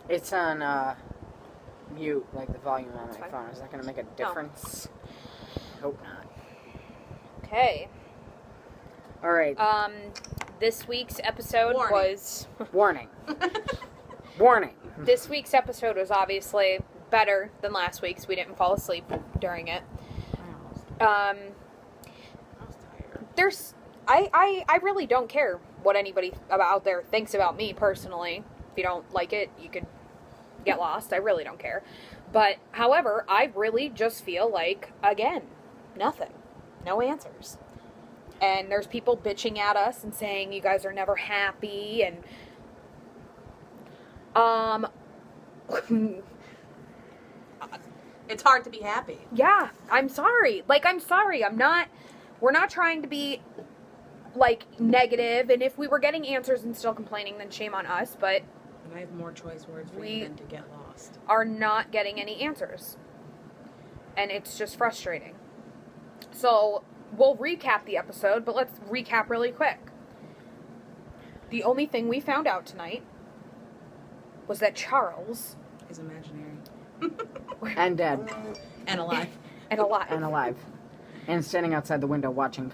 It's on mute, like the volume on my phone. Is that going to make a difference? No. Hope not. Okay. All right. This week's episode was... Warning. Warning. This week's episode was obviously better than last week's. We didn't fall asleep during it. I was tired. I really don't care what anybody out there thinks about me personally. If you don't like it, you could get lost. I really don't care. But, however, I really just feel like, again, nothing. No answers. And there's people bitching at us and saying you guys are never happy and it's hard to be happy. Yeah, I'm sorry. We're not trying to be negative, and if we were getting answers and still complaining, then shame on us, but And I have more choice words for you than to get lost. Are not getting any answers. And it's just frustrating. So, we'll recap the episode, but let's recap really quick. The only thing we found out tonight was that Charles is imaginary. And dead. And alive. And alive. And alive. And standing outside the window watching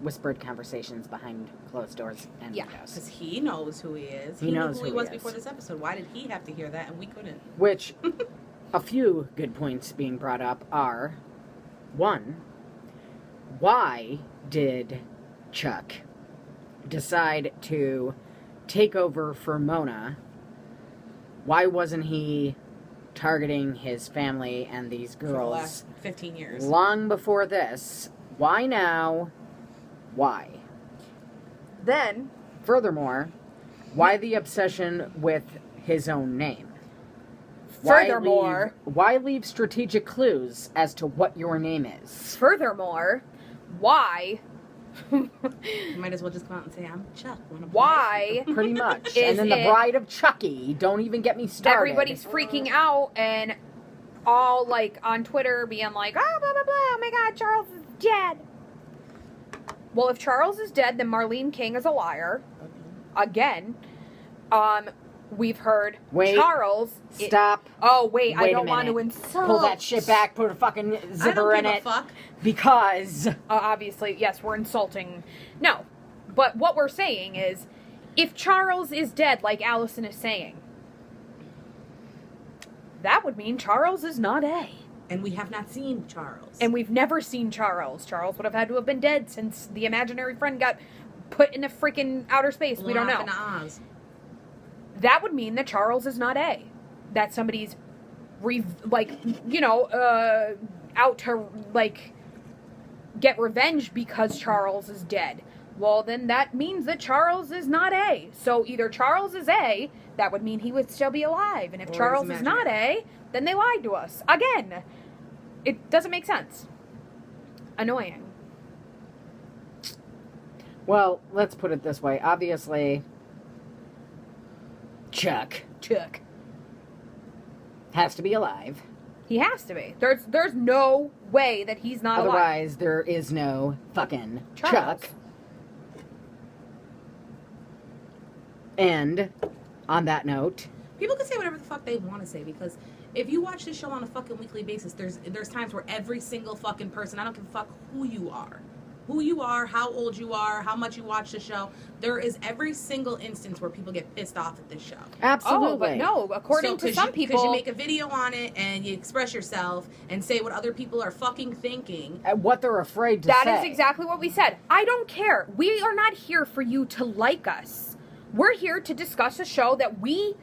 whispered conversations behind closed doors and windows. Because he knows who he is. He knew who he was before this episode. Why did he have to hear that and we couldn't? Which, a few good points being brought up are, 1, why did Chuck decide to take over for Mona? Why wasn't he targeting his family and these girls for the last 15 years? Long before this. Why now? Why? Then, furthermore, why the obsession with his own name? Furthermore, why leave strategic clues as to what your name is? Furthermore, why? You might as well just come out and say, I'm Chuck. Why? Pretty much. And then the Bride of Chucky. Don't even get me started. Everybody's freaking out and all on Twitter being like, oh, blah, blah, blah. Oh my God, Charles is dead. Well, if Charles is dead, then Marlene King is a liar. Again. We've heard Charles. Stop. Wait, I don't want to insult. Pull that shit back. Put a fucking zipper in it. Fuck. Because. Obviously, yes, we're insulting. No. But what we're saying is, if Charles is dead, like Allison is saying, that would mean Charles is not A. And we have not seen Charles. And we've never seen Charles. Charles would have had to have been dead since the imaginary friend got put in a freaking outer space. We don't know. Oz. That would mean that Charles is not A. That somebody's, out to, get revenge because Charles is dead. Well, then that means that Charles is not A. So either Charles is A, that would mean he would still be alive. And if Charles is not A, then they lied to us. Again, it doesn't make sense. Annoying. Well, let's put it this way. Obviously, Chuck has to be alive. He has to be. There's no way that he's not alive. Otherwise, there is no fucking Charles. Chuck. And, on that note, people can say whatever the fuck they want to say, because if you watch this show on a fucking weekly basis, there's times where every single fucking person, I don't give a fuck who you are, how old you are, how much you watch the show, there is every single instance where people get pissed off at this show. Absolutely. Oh, but no, according to some people... Because you make a video on it, and you express yourself, and say what other people are fucking thinking. What they're afraid to say. That is exactly what we said. I don't care. We are not here for you to like us. We're here to discuss a show that we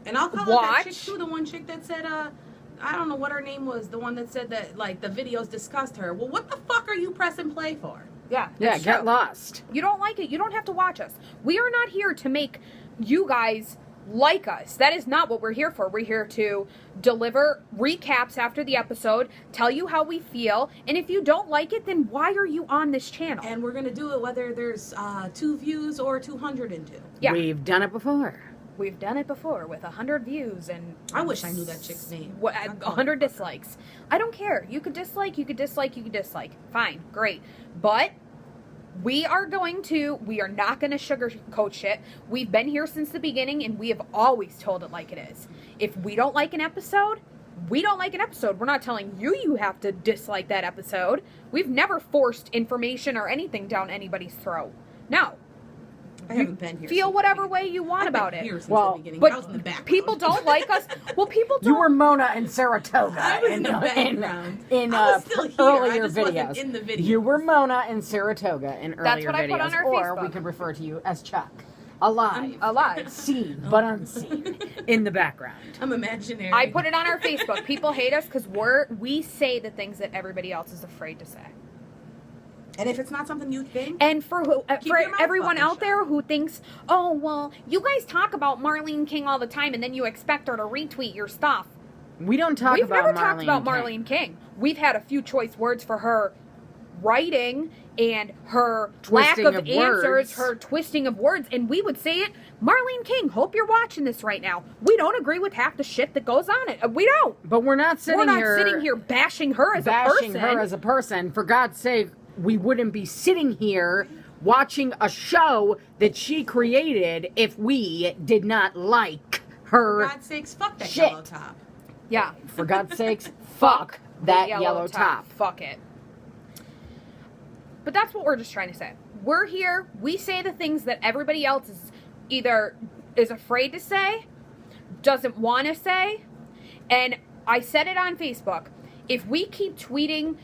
And I'll call out that chick too, the one chick that said, I don't know what her name was, the one that said that, the videos discussed her. Well, what the fuck are you pressing play for? Yeah, get lost. You don't like it, you don't have to watch us. We are not here to make you guys like us. That is not what we're here for. We're here to deliver recaps after the episode, tell you how we feel, and if you don't like it, then why are you on this channel? And we're going to do it whether there's 2 views or 202. Yeah. We've done it before. We've done it before with 100 views and... I wish I knew that chick's name. 100 dislikes. I don't care. You could dislike, you could dislike, you could dislike. Fine, great. But We are not going to sugarcoat shit. We've been here since the beginning, and we have always told it like it is. If we don't like an episode, we don't like an episode. We're not telling you have to dislike that episode. We've never forced information or anything down anybody's throat. No. I haven't been here. Feel whatever way you want about it. Well, but I was in the background. people don't like us. Well, people don't. You were Mona in Saratoga. I was in the background. In I was still here. earlier I just videos. wasn't in the video. You were Mona in Saratoga in That's earlier what I videos. put on our or Facebook. we could refer to you as Chuck. Alive. Seen, but unseen. In the background. I'm imaginary. I put it on our Facebook. People hate us because we say the things that everybody else is afraid to say. And if it's not something you think, and for your mouth everyone fucking out shut. there who thinks, oh well, you guys talk about Marlene King all the time, and then you expect her to retweet your stuff. We don't talk We've about never Marlene talked about King. Marlene King. We've had a few choice words for her writing and her Twisting lack of of answers, words. her twisting of words, and we would say it. Marlene King, hope you're watching this right now. We don't agree with half the shit that goes on it. We don't. But we're not sitting sitting here bashing her as a person. bashing her as a person. For God's sake, we wouldn't be sitting here watching a show that she created if we did not like her. for God's sakes, fuck that shit. yellow top. Yeah. For God's sakes, fuck that the yellow top. Fuck it. But that's what we're just trying to say. We're here. We say the things that everybody else is afraid to say, doesn't want to say. And I said it on Facebook. If we keep tweeting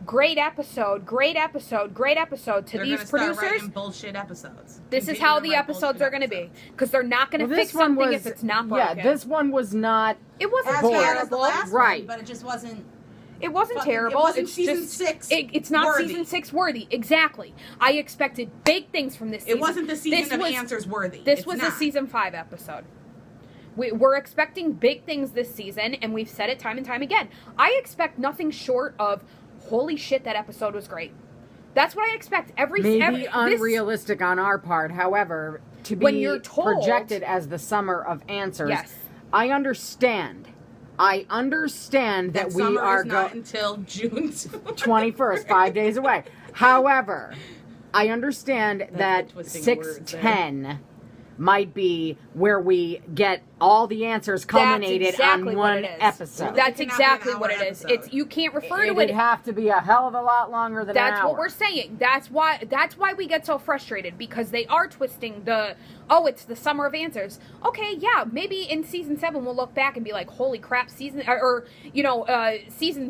great episode to They're these gonna start producers, writing bullshit episodes. this is Continue how to the write episodes bullshit are going to be. episodes. Because they're not going to Well, fix this one something was, if it's not broken. yeah, this one was not. It wasn't As boring. bad as the terrible. last Right. one, but it just wasn't. It wasn't Fucking- terrible. it wasn't it's season just, 6 It's not worthy. season 6 worthy. Exactly. I expected big things from this season. It wasn't the season This of was- answers worthy. This It's was not. a season 5 episode. We're expecting big things this season, and we've said it time and time again. I expect nothing short of, holy shit, that episode was great. That's what I expect. Maybe unrealistic on our part. However, to When be you're told- projected as the summer of answers, Yes. I understand. That we summer are is not until June 21st, 5 days away. However, I understand that twisting words there. 610 might be where we get all the answers culminated exactly on what one it is. episode. That's It cannot be exactly an what hour it is. episode. You can't refer It to it. would have to be a hell of a lot longer than an That's hour. what we're saying. That's why we get so frustrated, because they are twisting it's the summer of answers. Okay, yeah, maybe in season 7 we'll look back and be like, holy crap, season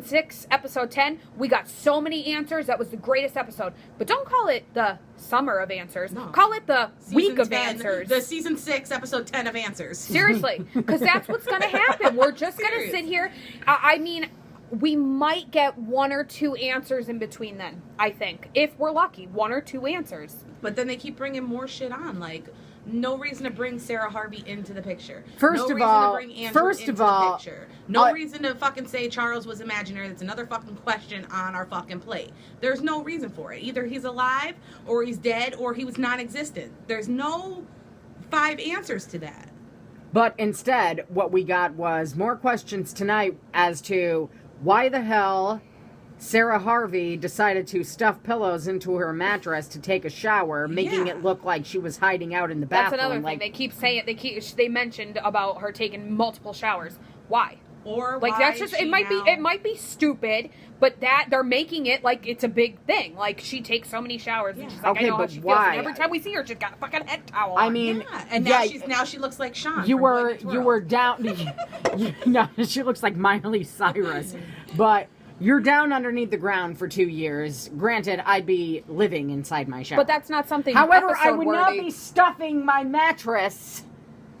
6 episode 10, we got so many answers. That was the greatest episode. But don't call it the summer of answers. No. Call it the Season week of 10, answers. The season 6, episode 10 of answers. Seriously, because that's what's going to happen. We're just going to Serious. sit here. I mean, we might get 1 or 2 answers in between then, I think. If we're lucky, 1 or 2 answers. But then they keep bringing more shit on. Like, no reason to bring Sarah Harvey into the picture. First no of reason all- to bring Andrew first into of the all, picture. No reason to fucking say Charles was imaginary. That's another fucking question on our fucking plate. There's no reason for it. Either he's alive, or he's dead, or he was non-existent. There's no 5 answers to that. But instead, what we got was more questions tonight as to why the hell Sarah Harvey decided to stuff pillows into her mattress to take a shower, making Yeah. it look like she was hiding out in the That's bathroom. another thing. Like, They keep saying they mentioned about her taking multiple showers. Why? Or Like, why that's just, is she it might be stupid, but that they're making it like it's a big thing. Like, she takes so many showers, and she's like, Okay, I know how but she feels. why? And every time we see her, she's got a fucking head towel I on. mean, Yeah, and yeah, now she looks like Sean. you from Boy were Meets you World. were down. No, she looks like Miley Cyrus, but you're down underneath the ground for 2 years. Granted, I'd be living inside my shower. But that's not something. However, I would not episode-worthy. be stuffing my mattress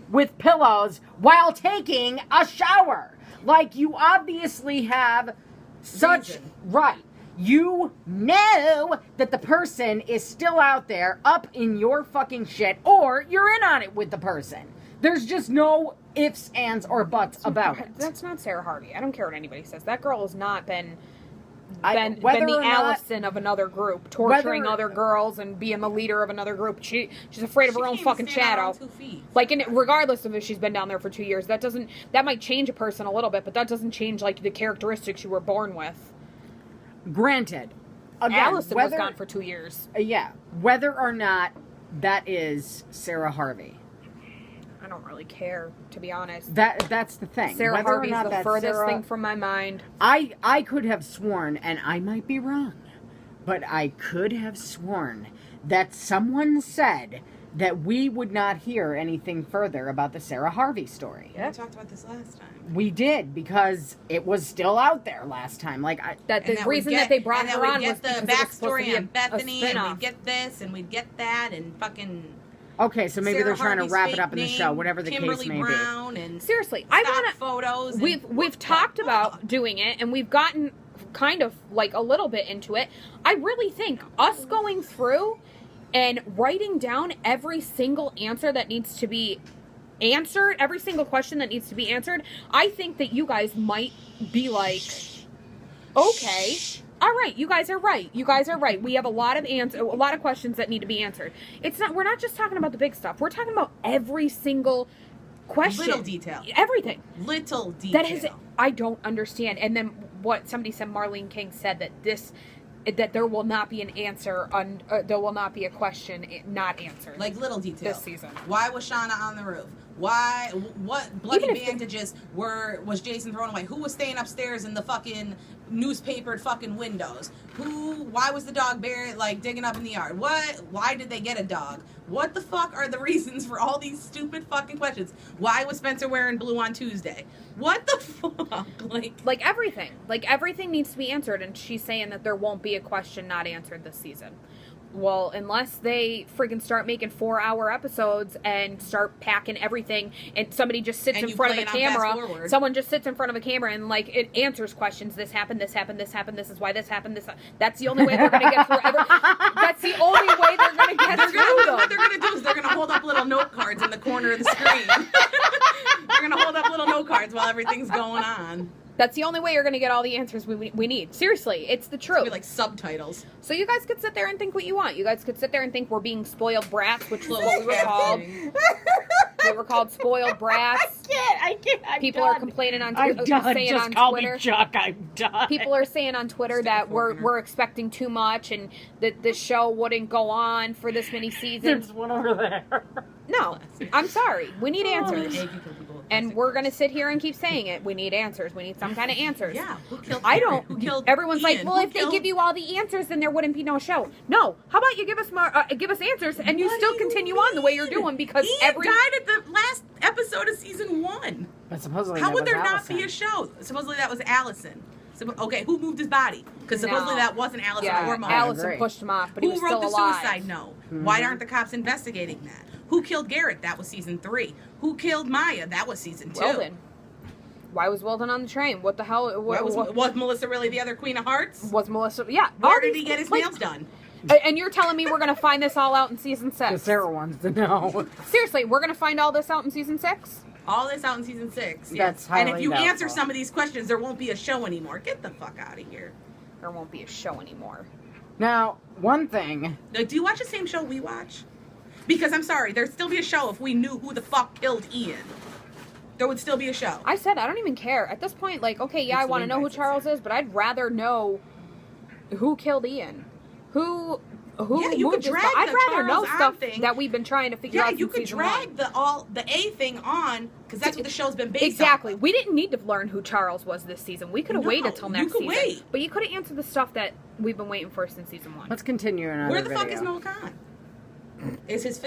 with pillows while taking a shower. Like, you obviously have such Reason. right. You know that the person is still out there up in your fucking shit, or you're in on it with the person. There's just no ifs, ands, or buts about it. That's not Sarah Harvey. I don't care what anybody says. That girl has not been Whether the or not- Allison of another group, torturing Whether- other girls and being the leader of another group. She's afraid of She her own can't fucking stand out shadow. on 2 feet. Like, regardless of if she's been down there for 2 years, that might change a person a little bit, but that doesn't change, like, the characteristics you were born with. Granted, again, Allison was gone for 2 years. Yeah, whether or not that is Sarah Harvey. I don't really care, to be honest. That's the thing. Sarah Whether or Harvey's not the that's furthest Sarah, thing from my mind. I could have sworn, and I might be wrong, but I could have sworn that someone said that we would not hear anything further about the Sarah Harvey story. Yeah, we talked about this last time. We did, because it was still out there last time. Like The reason that they brought her on was the because it was supposed to backstory be of Bethany, and spin-off. we'd get this, and we'd get that, and fucking... Okay, so maybe Sarah they're trying Harvey's to wrap it fake up in the show, name, whatever the Kimberly case may Brown, and Seriously, I stock want to... photos. And We've talked about doing it, and we've gotten kind of like a little bit into it. I really think us going through and writing down every single answer that needs to be answered, every single question that needs to be answered, I think that you guys might be like, okay, all right, you guys are right. You guys are right. We have a lot of questions that need to be answered. We're not just talking about the big stuff. We're talking about every single question. Little detail. Everything. Little detail. I don't understand. And then what somebody said, Marlene King said that there will not be an answer there will not be a question not answered. Like little detail. This season. Why was Shauna on the roof? What bloody bandages was Jason throwing away? Who was staying upstairs in the fucking newspapered fucking windows? Why was the dog buried, like, digging up in the yard? Why did they get a dog? What the fuck are the reasons for all these stupid fucking questions? Why was Spencer wearing blue on Tuesday? What the fuck? Like everything. Like everything needs to be answered, and she's saying that there won't be a question not answered this season. Well, unless they friggin' start making 4-hour episodes and start packing everything, and somebody just sits in front of a camera. Someone just sits in front of a camera and, like, it answers questions. This happened, this happened, this happened, this is why this happened, that's the only way they're going to get through That's the only way they're going to get through them. What they're going to do is they're going to hold up little note cards in the corner of the screen. They're going to hold up little note cards while everything's going on. That's the only way you're going to get all the answers we need. Seriously, it's the truth. It's like subtitles. So you guys could sit there and think what you want. You guys could sit there and think we're being spoiled brats, which is what we were called. We were called spoiled brats. I can't. People are complaining on Twitter. Saying Just on call Twitter. me Chuck. I'm done. People are saying on Twitter that we're expecting too much and that the show wouldn't go on for this many seasons. There's one over there. No, I'm sorry. We need answers. And we're going to sit here and keep saying it. We need answers. We need some kind of answers. Yeah. Who killed I Karen? don't. Who killed Everyone's Ian? like, well, if they give you all the answers, then there wouldn't be no show. No. How about you give us more? Give us answers, and you still continue on the way you're doing because Ian died at the last episode of season 1. But supposedly How that would was there Allison. not be a show? Supposedly that was Allison. Okay, who moved his body? Because supposedly that wasn't Allison or Mom. Allison Agree. pushed him off, but he was Who still wrote the alive. suicide note? Why aren't the cops investigating that? Who killed Garrett? That was season 3. Who killed Maya? That was season 2. Weldon. Why was Weldon on the train? What the hell? Was Melissa really the other Queen of Hearts? Was Melissa? Yeah. Where did he get his nails done? And you're telling me we're going to find this all out in season 6? Because Sarah wants to know. Seriously, we're going to find all this out in season 6? All this out in season 6. That's Yes. highly And if you doubtful. answer some of these questions, there won't be a show anymore. Get the fuck out of here. There won't be a show anymore. Now, one thing. Like, do you watch the same show we watch? Because I'm sorry, there'd still be a show if we knew who the fuck killed Ian. There would still be a show. I said I don't even care. At this point, like, okay, yeah, I want to know who Charles is, but I'd rather know who killed Ian. Who you could moved his drag body. I'd the rather know Charles stuff on thing. that we've been trying to figure out. Yeah, you since could season drag 1. the A thing on, because that's what the show's been based on. Exactly. We didn't need to learn who Charles was this season. We could have waited till next season. Wait. But you could have answered the stuff that we've been waiting for since season 1. Let's continue another Where the video. fuck is Noah Khan? Is his